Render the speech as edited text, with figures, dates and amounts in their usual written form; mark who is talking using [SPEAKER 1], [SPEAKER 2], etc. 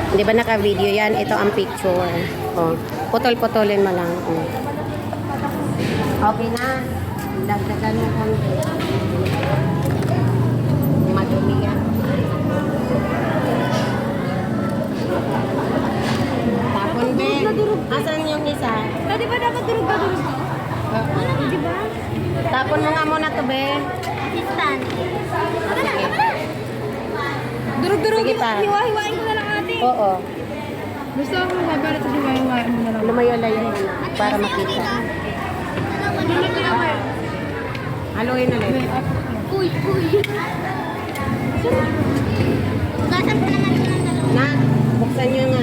[SPEAKER 1] Di ba naka-video yan? Ito ang picture. Oh, putol-putulin mo lang. Oh. Okay na. Dagdagan mo konti. Madumi yan. Tapon, be. Asan yung isa?
[SPEAKER 2] Pwede ba dapat durug-durug ko? Di ba?
[SPEAKER 1] Tapon mo nga muna to, be.
[SPEAKER 2] Assistant.
[SPEAKER 1] Sige.
[SPEAKER 2] Durug-durug.
[SPEAKER 1] Sige pa.
[SPEAKER 2] Hiwa-hiwain ko na lang ate.
[SPEAKER 1] Oo.
[SPEAKER 2] Gusto ko para ito hiwa-hiwain mo na lang.
[SPEAKER 1] Lumayo-layo mo na para makita. Haluin na lang.
[SPEAKER 2] Uy. Ugasan pa naman ito ng dalawa.
[SPEAKER 1] Na, buksan nyo nga